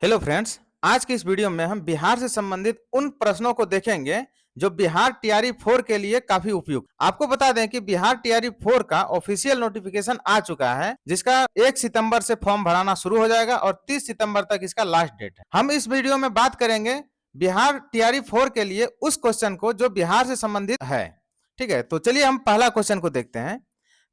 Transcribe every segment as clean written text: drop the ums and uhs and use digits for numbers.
Hello friends, आज की इस वीडियो में हम बिहार से संबंधित उन प्रश्नों को देखेंगे जो बिहार टीआरई 4 के लिए काफी उपयुक्त। आपको बता दें कि बिहार टीआरई 4 का ऑफिशियल नोटिफिकेशन आ चुका है, जिसका 1 सितंबर से फॉर्म भराना शुरू हो जाएगा और 30 सितंबर तक इसका लास्ट डेट है। हम इस वीडियो में बात करेंगे बिहार टीआरई 4 के लिए उस क्वेश्चन को जो बिहार से संबंधित है। ठीक है, तो चलिए हम पहला क्वेश्चन को देखते हैं।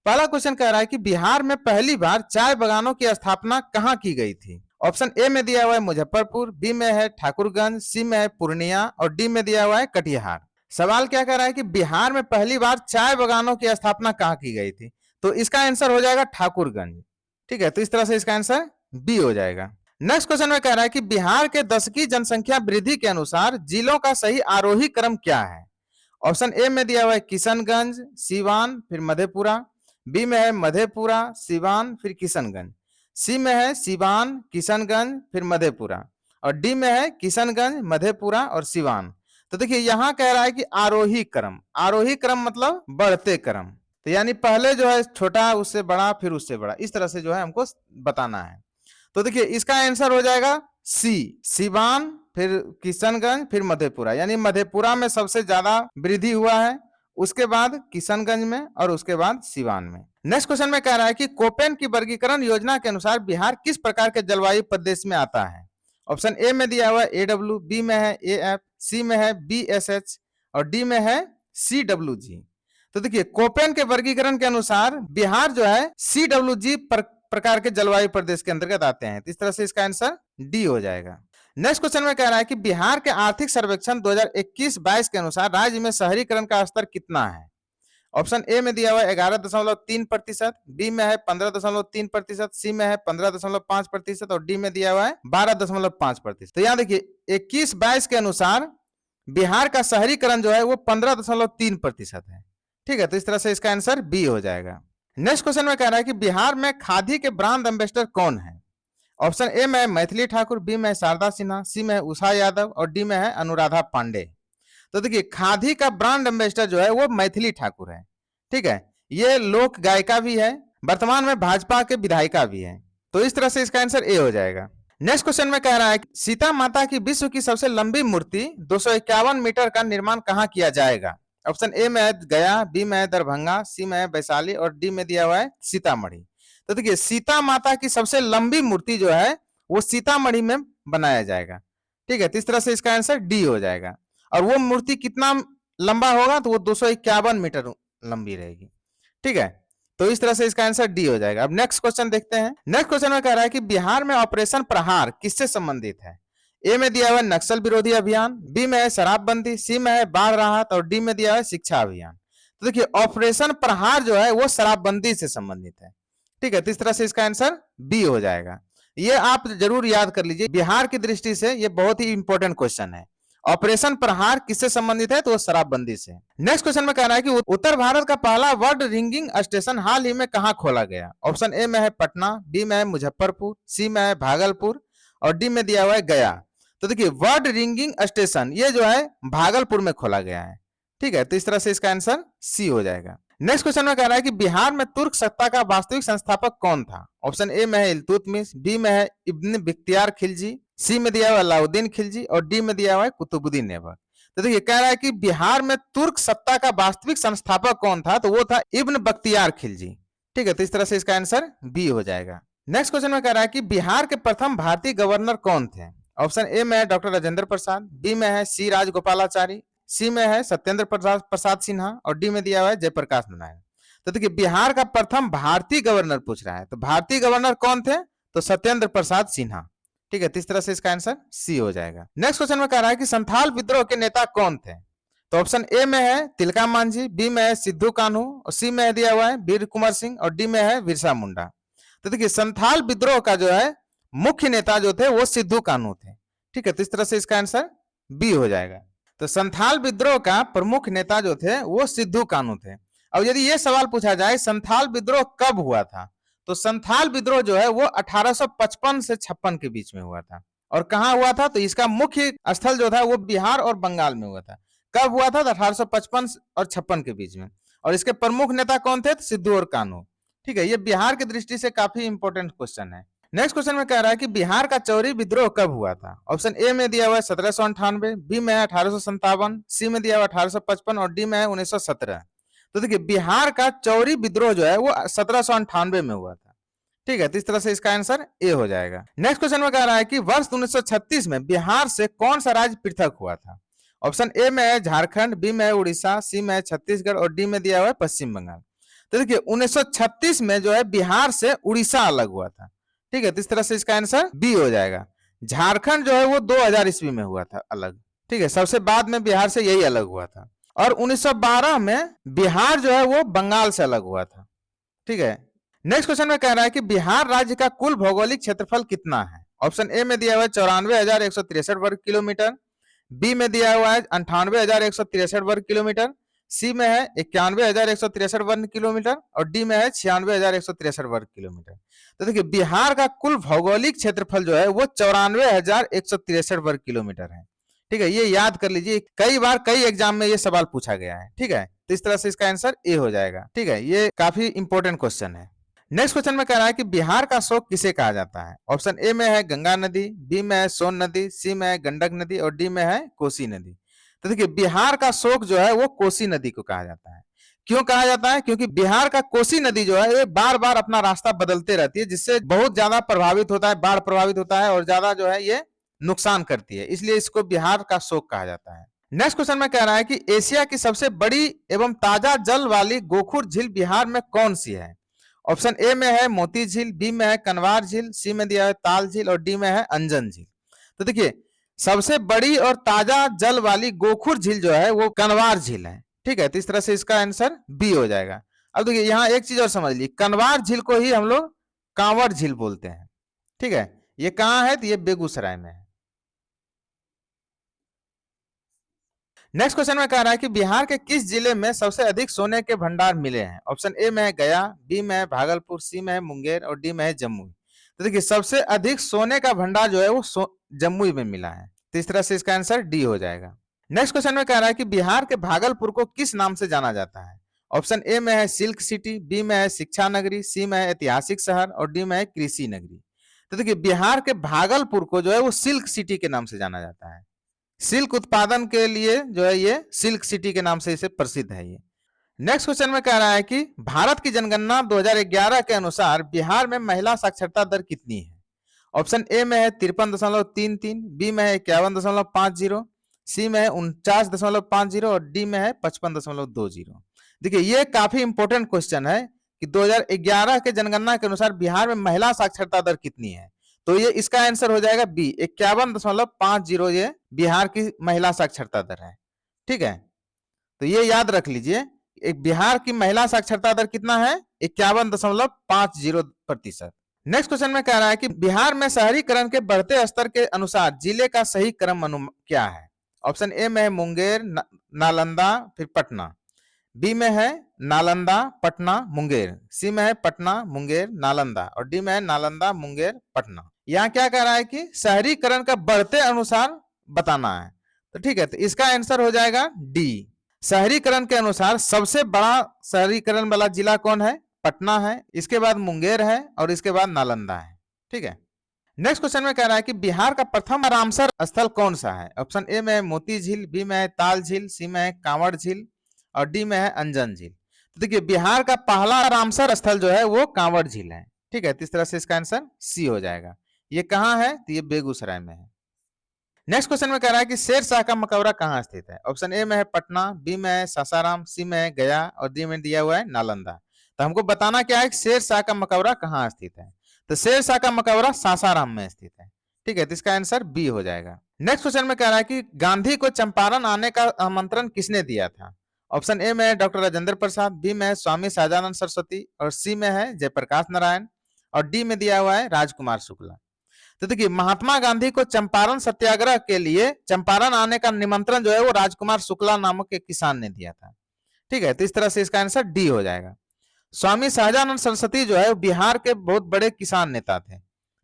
पहला क्वेश्चन कह रहा है कि बिहार में पहली बार चाय बागानों की स्थापना कहाँ की गई थी। ऑप्शन ए में दिया हुआ है मुजफ्फरपुर, बी में है ठाकुरगंज, सी में है पूर्णिया और डी में दिया हुआ है कटिहार। सवाल क्या कह रहा है कि बिहार में पहली बार चाय बागानों की स्थापना कहाँ की गई थी, तो इसका आंसर हो जाएगा ठाकुरगंज। ठीक है, तो इस तरह से इसका आंसर बी हो जाएगा। नेक्स्ट क्वेश्चन में कह रहा है कि बिहार के दशकीय जनसंख्या वृद्धि के अनुसार जिलों का सही आरोही क्रम क्या है। ऑप्शन ए में दिया हुआ है किशनगंज, सीवान, फिर मधेपुरा, बी में है मधेपुरा, सीवान, फिर किशनगंज, सी में है सीवान, किशनगंज, फिर मधेपुरा और डी में है किशनगंज, मधेपुरा और सीवान। तो देखिए यहाँ कह रहा है कि आरोही क्रम, आरोही क्रम मतलब बढ़ते क्रम, तो यानी पहले जो है छोटा, उससे बड़ा, फिर उससे बड़ा, इस तरह से जो है हमको बताना है। तो देखिए इसका आंसर हो जाएगा सी, सीवान, फिर किशनगंज, फिर मधेपुरा, यानी मधेपुरा में सबसे ज्यादा वृद्धि हुआ है, उसके बाद किशनगंज में और उसके बाद सीवान में। नेक्स्ट क्वेश्चन में कह रहा है कि कोपेन की वर्गीकरण योजना के अनुसार बिहार किस प्रकार के जलवायु प्रदेश में आता है। ऑप्शन ए में दिया हुआ है एडब्ल्यू, बी में है एएफ, सी में है बीएसएच और डी में है सीडब्ल्यूजी। तो देखिए कोपेन के वर्गीकरण के अनुसार बिहार जो है सीडब्ल्यूजी प्रकार के जलवायु प्रदेश के अंतर्गत आते हैं, तो इस तरह से इसका आंसर डी हो जाएगा। नेक्स्ट क्वेश्चन में कह रहा है कि बिहार के आर्थिक सर्वेक्षण 2021-22 के अनुसार राज्य में शहरीकरण का स्तर कितना है। ऑप्शन ए में दिया हुआ है 11.3%, बी में है 15.3%, सी में है 15.5% और डी में दिया हुआ है 12.5%। तो यहाँ देखिए 21-22 के अनुसार बिहार का शहरीकरण जो है वो 15.3% है। ठीक है, तो इस तरह से इसका आंसर बी हो जाएगा। नेक्स्ट क्वेश्चन में कह रहा है कि बिहार में खादी के ब्रांड एम्बेसडर कौन है। ऑप्शन ए में है मैथिली ठाकुर, बी में है शारदा सिन्हा, सी में है उषा यादव और डी में है अनुराधा पांडे। तो देखिए खादी का ब्रांड एम्बेसडर जो है वो मैथिली ठाकुर है। ठीक है, ये लोक गायिका भी है, वर्तमान में भाजपा के विधायिका भी है, तो इस तरह से इसका आंसर ए हो जाएगा। नेक्स्ट क्वेश्चन में कह रहा है सीता माता की विश्व की सबसे लंबी मूर्ति 251 मीटर का निर्माण कहाँ किया जाएगा। ऑप्शन ए में है गया, बी में है दरभंगा, सी में है वैशाली और डी में दिया हुआ है सीतामढ़ी। तो देखिए सीता माता की सबसे लंबी मूर्ति जो है वो सीतामढ़ी में बनाया जाएगा। ठीक है, तो इस तरह से इसका आंसर डी हो जाएगा। और वो मूर्ति कितना लंबा होगा, तो वो 251 मीटर लंबी रहेगी। ठीक है, तो इस तरह से इसका आंसर डी हो जाएगा। अब नेक्स्ट क्वेश्चन देखते हैं। नेक्स्ट क्वेश्चन में कह रहा है कि बिहार में ऑपरेशन प्रहार किससे संबंधित है। ए में दिया हुआ है नक्सल विरोधी अभियान, बी में है शराबबंदी, सी में है बाढ़ राहत और डी में दिया हुआ है शिक्षा अभियान। तो देखिए ऑपरेशन प्रहार जो है वो शराबबंदी से संबंधित है। ठीक है, तो इस तरह से इसका आंसर बी हो जाएगा। ये आप जरूर याद कर लीजिए, बिहार की दृष्टि से ये बहुत ही इंपॉर्टेंट क्वेश्चन है। ऑपरेशन प्रहार किससे संबंधित है, तो शराबबंदी से। नेक्स्ट क्वेश्चन में कह रहा है कि उत्तर भारत का पहला वर्ल्ड रिंगिंग स्टेशन हाल ही में कहां खोला गया। ऑप्शन ए में है पटना, बी में है मुजफ्फरपुर, सी में है भागलपुर और डी में दिया हुआ है गया। तो देखिए वर्ल्ड रिंगिंग स्टेशन ये जो है भागलपुर में खोला गया है। ठीक है, तो इस तरह से इसका आंसर सी हो जाएगा। नेक्स्ट क्वेश्चन में कह रहा है कि बिहार में तुर्क सत्ता का वास्तविक संस्थापक कौन था। ऑप्शन ए में है इल्तुतमिश, बी में है इब्न बख्तियार खिलजी, सी में दिया हुआ है अलाउद्दीन खिलजी और डी में दिया हुआ है कुतुबुद्दीन ऐबक। तो देखिए कह रहा है कि बिहार में तुर्क सत्ता का वास्तविक संस्थापक कौन था, तो वो था इब्न बख्तियार खिलजी। ठीक है, तो इस तरह से इसका आंसर बी हो जाएगा। नेक्स्ट क्वेश्चन में कह रहा है कि बिहार के प्रथम भारतीय गवर्नर कौन थे। ऑप्शन ए में है डॉक्टर राजेंद्र प्रसाद, बी में है सी राजगोपालाचारी, सी में है सत्येंद्र प्रसाद सिन्हा और डी में दिया हुआ है जयप्रकाश नारायण। तो देखिए बिहार का प्रथम भारतीय गवर्नर पूछ रहा है, तो भारतीय गवर्नर कौन थे, तो सत्येंद्र प्रसाद सिन्हा। ठीक है, तो इस तरह से इसका आंसर सी हो जाएगा। नेक्स्ट क्वेश्चन में कह रहा है कि संथाल विद्रोह के नेता कौन थे। तो ऑप्शन ए में है तिलका मांझी, बी में है सिद्धू कान्हू और सी में दिया हुआ है वीर कुंवर सिंह और डी में है बिरसा मुंडा। तो देखिए संथाल विद्रोह का जो है मुख्य नेता जो थे वो सिद्धू कान्हू थे। ठीक है, तो इस तरह से इसका आंसर बी हो जाएगा। तो संथाल विद्रोह का प्रमुख नेता जो थे वो सिद्धू कान्हू थे। अब यदि ये सवाल पूछा जाए संथाल विद्रोह कब हुआ था, तो संथाल विद्रोह जो है वो 1855 से 56 के बीच में हुआ था। और कहां हुआ था, तो इसका मुख्य स्थल जो था वो बिहार और बंगाल में हुआ था। कब हुआ था, तो 1855 और 56 के बीच में। और इसके प्रमुख नेता कौन थे, तो सिद्धू और कान्हू। ठीक है, ये बिहार की दृष्टि से काफी इंपॉर्टेंट क्वेश्चन है। नेक्स्ट क्वेश्चन में कह रहा है कि बिहार का चौरी विद्रोह कब हुआ था। ऑप्शन ए में दिया हुआ है 1798, बी में है 1857, सी में दिया हुआ 1855 और डी में है 1917। तो देखिए बिहार का चौरी विद्रोह जो है वो 1798 में हुआ था। ठीक है, तो इस तरह से इसका आंसर ए हो जाएगा। नेक्स्ट क्वेश्चन में कह रहा है कि वर्ष 1936 में बिहार से कौन सा राज्य पृथक हुआ था। ऑप्शन ए में है झारखंड, बी में है उड़ीसा, सी में है छत्तीसगढ़ और डी में दिया हुआ है पश्चिम बंगाल। तो देखिए 1936 में जो है बिहार से उड़ीसा अलग हुआ था। ठीक है, तो इस तरह से इसका आंसर बी हो जाएगा। झारखंड जो है वो 2000 ईस्वी में हुआ था अलग। ठीक है, सबसे बाद में बिहार से यही अलग हुआ था। और 1912 में बिहार जो है वो बंगाल से अलग हुआ था। ठीक है, नेक्स्ट क्वेश्चन में कह रहा है कि बिहार राज्य का कुल भौगोलिक क्षेत्रफल कितना है। ऑप्शन ए में दिया हुआ है 94,163 वर्ग किलोमीटर, बी में दिया हुआ है 98,163 वर्ग किलोमीटर, सी में है 91,163 वर्ग किलोमीटर और डी में है 96,163 वर्ग किलोमीटर। तो देखिए बिहार का कुल भौगोलिक क्षेत्रफल जो है वो 94,163 वर्ग किलोमीटर है। ठीक है, ये याद कर लीजिए, कई बार कई एग्जाम में ये सवाल पूछा गया है। ठीक है, तो इस तरह से इसका आंसर ए हो जाएगा। ठीक है, ये काफी इंपॉर्टेंट क्वेश्चन है। नेक्स्ट क्वेश्चन में कह रहा है कि बिहार का शोक किसे कहा जाता है। ऑप्शन ए में है गंगा नदी, बी में है सोन नदी, सी में है गंडक नदी और डी में है कोसी नदी। तो देखिए बिहार का शोक जो है वो कोसी नदी को कहा जाता है। क्यों कहा जाता है? क्योंकि बिहार का कोसी नदी जो है ये बार बार अपना रास्ता बदलते रहती है, जिससे बहुत ज्यादा प्रभावित होता है, बाढ़ प्रभावित होता है और ज्यादा जो है ये नुकसान करती है, इसलिए इसको बिहार का शोक कहा जाता है। नेक्स्ट क्वेश्चन में कह रहा है कि एशिया की सबसे बड़ी एवं ताजा जल वाली गोखुर झील बिहार में कौन सी है। ऑप्शन ए में है मोती झील, बी में है कनवार झील, सी में दिया है ताल झील और डी में है अंजन झील। तो देखिए सबसे बड़ी और ताजा जल वाली गोखुर झील जो है वो कनवार झील है। ठीक है, तो इस तरह से इसका आंसर बी हो जाएगा। अब देखिए यहाँ एक चीज और समझ ली, कनवार झील को ही हम लोग कांवड़ झील बोलते हैं। ठीक है, ये कहाँ है? तो ये बेगूसराय में है। नेक्स्ट क्वेश्चन में कह रहा है कि बिहार के किस जिले में सबसे अधिक सोने के भंडार मिले हैं। ऑप्शन ए में है गया, बी में है भागलपुर, सी में है मुंगेर और डी में है जमुई। तो देखिए सबसे अधिक सोने का भंडार जो है वो जमुई में मिला है, तो इस तरह से इसका आंसर डी हो जाएगा। नेक्स्ट क्वेश्चन में कह रहा है कि बिहार के भागलपुर को किस नाम से जाना जाता है। ऑप्शन ए में है सिल्क सिटी, बी में है शिक्षा नगरी, सी में है ऐतिहासिक शहर और डी में है कृषि नगरी। तो देखिए बिहार के भागलपुर को जो है वो सिल्क सिटी के नाम से जाना जाता है। सिल्क उत्पादन के लिए जो है ये सिल्क सिटी के नाम से इसे प्रसिद्ध है ये। नेक्स्ट क्वेश्चन में कह रहा है कि भारत की जनगणना 2011 के अनुसार बिहार में महिला साक्षरता दर कितनी है। ऑप्शन ए में है 53.33, बी में है 51.50, सी में है 49.50 और डी में है 55.20। देखिए ये काफी इंपॉर्टेंट क्वेश्चन है कि 2011 के जनगणना के अनुसार बिहार में महिला साक्षरता दर कितनी है। तो ये इसका आंसर हो जाएगा बी, 51.50 ये बिहार की महिला साक्षरता दर है। ठीक है, तो ये याद रख लीजिए, एक बिहार की महिला साक्षरता दर कितना है? 51.50%। नेक्स्ट क्वेश्चन में कह रहा है कि बिहार में शहरीकरण के बढ़ते स्तर के अनुसार जिले का सही क्रम क्या है। ऑप्शन ए में है मुंगेर, नालंदा, फिर पटना, बी में है नालंदा, पटना, मुंगेर, सी में है पटना, मुंगेर, नालंदा और डी में है नालंदा, मुंगेर, पटना। यहाँ क्या कह रहा है कि शहरीकरण का बढ़ते अनुसार बताना है। तो ठीक है, तो इसका आंसर हो जाएगा डी। शहरीकरण के अनुसार सबसे बड़ा शहरीकरण वाला जिला कौन है? पटना है, इसके बाद मुंगेर है और इसके बाद नालंदा है। ठीक है, नेक्स्ट क्वेश्चन में कह रहा है कि बिहार का प्रथम रामसर स्थल कौन सा है। ऑप्शन ए में है मोती झील, बी में है ताल झील, सी में है कांवड़ झील और डी में है अंजन झील। तो देखिए बिहार का पहला रामसर स्थल जो है वो कांवड़ झील है। ठीक है, तो इस तरह से इसका आंसर सी हो जाएगा। ये कहाँ है? तो ये बेगूसराय में है। नेक्स्ट क्वेश्चन में कह रहा है कि शेर शाह का मकबरा कहाँ स्थित है। ऑप्शन ए में है पटना, बी में है सासाराम, सी में है गया और डी में दिया हुआ है नालंदा। तो हमको बताना क्या है कि शेर शाह का मकबरा कहाँ स्थित है। तो शेर शाह का मकबरा सासाराम में स्थित है। ठीक है, तो इसका आंसर बी हो जाएगा। नेक्स्ट क्वेश्चन में कह रहा है कि गांधी को चंपारण आने का आमंत्रण किसने दिया था। ऑप्शन ए में है डॉक्टर राजेंद्र प्रसाद, बी में है स्वामी सहजानंद सरस्वती और सी में है जयप्रकाश नारायण और डी में दिया हुआ है राजकुमार शुक्ला। तो देखिए महात्मा गांधी को चंपारण सत्याग्रह के लिए चंपारण आने का निमंत्रण जो है वो राजकुमार शुक्ला नामक एक किसान ने दिया था। ठीक है, तो इस तरह से इसका आंसर डी हो जाएगा। स्वामी सहजानंद सरस्वती जो है बिहार के बहुत बड़े किसान नेता थे।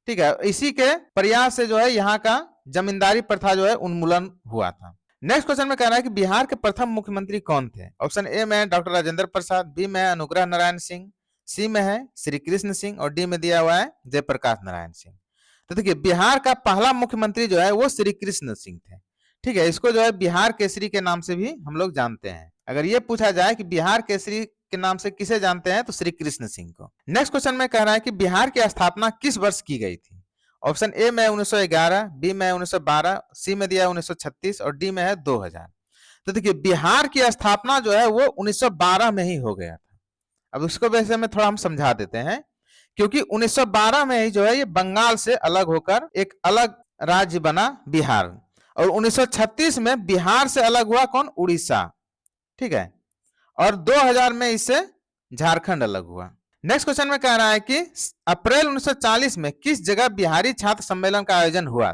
ठीक है, इसी के प्रयास से जो है यहाँ का जमींदारी प्रथा जो है उन्मूलन हुआ था। नेक्स्ट क्वेश्चन में कह रहा है कि बिहार के प्रथम मुख्यमंत्री कौन थे। ऑप्शन ए में डॉक्टर राजेंद्र प्रसाद, बी में अनुग्रह नारायण सिंह, सी में है श्री कृष्ण सिंह और डी में दिया हुआ है जयप्रकाश नारायण सिंह। तो देखिए बिहार का पहला मुख्यमंत्री जो है वो श्री कृष्ण सिंह थे। ठीक है, इसको जो है बिहार केसरी के नाम से भी हम लोग जानते हैं। अगर ये पूछा जाए कि बिहार केसरी के नाम से किसे जानते हैं तो श्री कृष्ण सिंह को। नेक्स्ट क्वेश्चन में कह रहा है कि बिहार की स्थापना किस वर्ष की गई थी। ऑप्शन ए में 1911, बी में 1912, सी में दिया 1936 और डी में है 2000। तो देखिए बिहार की स्थापना जो है वो 1912 में ही हो गया था। अब उसको वैसे में थोड़ा हम समझा देते हैं, क्योंकि 1912 में ही जो है ये बंगाल से अलग होकर एक अलग राज्य बना बिहार, और 1936 में बिहार से अलग हुआ कौन, उड़ीसा। ठीक है, और 2000 में इससे झारखंड अलग हुआ। नेक्स्ट क्वेश्चन में कह रहा है कि अप्रैल 1940 में किस जगह बिहारी छात्र सम्मेलन का आयोजन हुआ।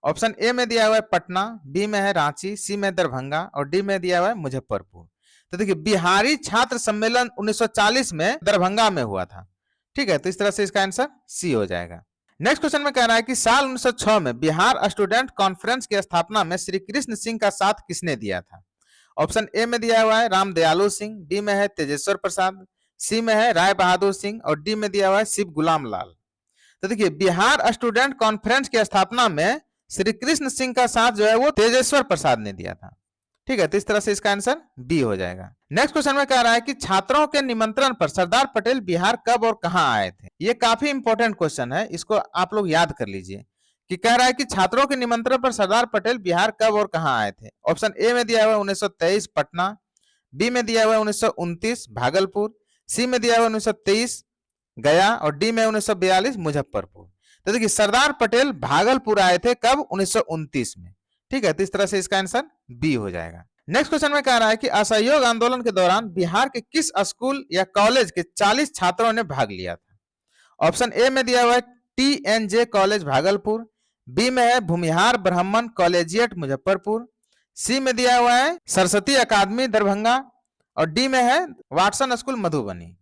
ऑप्शन ए में दिया हुआ है पटना, बी में है रांची, सी में दरभंगा और डी में दिया हुआ है मुजफ्फरपुर। तो देखिए बिहारी छात्र सम्मेलन 1940 में दरभंगा में हुआ था। ठीक है, तो इस तरह से इसका आंसर सी हो जाएगा। नेक्स्ट क्वेश्चन में कह रहा है कि साल 1906 में बिहार स्टूडेंट कॉन्फ्रेंस की स्थापना में श्री कृष्ण सिंह का साथ किसने दिया था। ऑप्शन ए में दिया हुआ है राम दयालु सिंह, बी में है तेजेश्वर प्रसाद, सी में है राय बहादुर सिंह और डी में दिया हुआ है शिव गुलाम लाल। तो देखिए बिहार स्टूडेंट कॉन्फ्रेंस की स्थापना में श्री कृष्ण सिंह का साथ जो है वो तेजेश्वर प्रसाद ने दिया था। ठीक है, तो इस तरह से इसका आंसर बी हो जाएगा। नेक्स्ट क्वेश्चन में कह रहा है कि छात्रों के निमंत्रण पर सरदार पटेल बिहार कब और कहां आए थे। ये काफी इंपॉर्टेंट क्वेश्चन है, इसको आप लोग याद कर लीजिए कि कह रहा है कि छात्रों के निमंत्रण पर सरदार पटेल बिहार कब और कहां आए थे। ऑप्शन ए में दिया हुआ है 1923 पटना, बी में दिया हुआ है 1929 भागलपुर, सी में दिया हुआ है 1923 गया और डी में 1942 मुजफ्फरपुर। तो देखिए सरदार पटेल भागलपुर आए थे कब, 1929 में। ठीक है, तो इस तरह से इसका आंसर बी हो जाएगा। नेक्स्ट क्वेश्चन में कह रहा है कि असहयोग आंदोलन के दौरान बिहार के किस स्कूल या कॉलेज के 40 छात्रों ने भाग लिया था। ऑप्शन ए में दिया हुआ है TNJ कॉलेज भागलपुर, बी में है भूमिहार ब्राह्मण कॉलेजिएट मुजफ्फरपुर, सी में दिया हुआ है सरस्वती अकादमी दरभंगा और डी में है वाटसन स्कूल मधुबनी।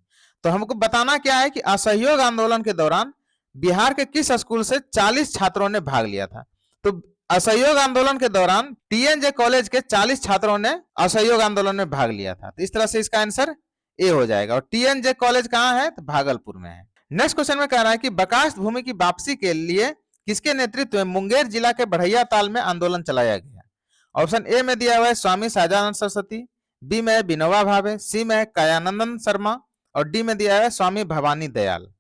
तो हमको बताना क्या है कि असहयोग आंदोलन के दौरान बिहार के किस स्कूल से 40 छात्रों ने भाग लिया था। तो असहयोग आंदोलन के दौरान TNJ कॉलेज के 40 छात्रों ने असहयोग आंदोलन में भाग लिया था। तो इस तरह से इसका आंसर ए हो जाएगा। और TNJ कॉलेज कहाँ है, तो भागलपुर में है। नेक्स्ट क्वेश्चन में कह रहा है कि बकास्त भूमि की वापसी के लिए किसके नेतृत्व में मुंगेर जिला के बढ़ैया ताल में आंदोलन चलाया गया। ऑप्शन ए में दिया हुआ है स्वामी सहजानंद सरस्वती, बी में है विनोबा भावे, सी में है कायानंदन शर्मा और डी में दिया है स्वामी भवानी दयाल।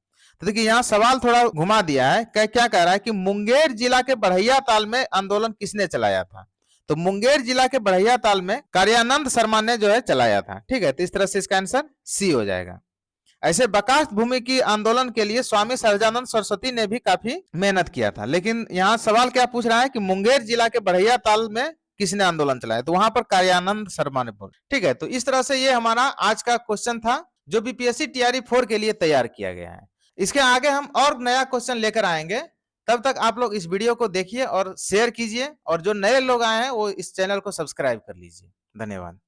तो देखिए यहाँ सवाल थोड़ा घुमा दिया है, क्या कह रहा है कि मुंगेर जिला के बढ़ैया ताल में आंदोलन किसने चलाया था। तो मुंगेर जिला के बढ़ैया ताल में कार्यानंद शर्मा ने जो है चलाया था। ठीक है, तो इस तरह से इसका आंसर सी हो जाएगा। ऐसे बकास्त भूमि की आंदोलन के लिए स्वामी सहजानंद सरस्वती ने भी काफी मेहनत किया था, लेकिन यहाँ सवाल क्या पूछ रहा है कि मुंगेर जिला के बढ़ैया ताल में किसने आंदोलन चलाया, तो वहां पर कार्यानंद शर्मा ने बोला। ठीक है, तो इस तरह से ये हमारा आज का क्वेश्चन था जो BPSC TRE 4 के लिए तैयार किया गया है। इसके आगे हम और नया क्वेश्चन लेकर आएंगे, तब तक आप लोग इस वीडियो को देखिए और शेयर कीजिए, और जो नए लोग आए हैं वो इस चैनल को सब्सक्राइब कर लीजिए। धन्यवाद।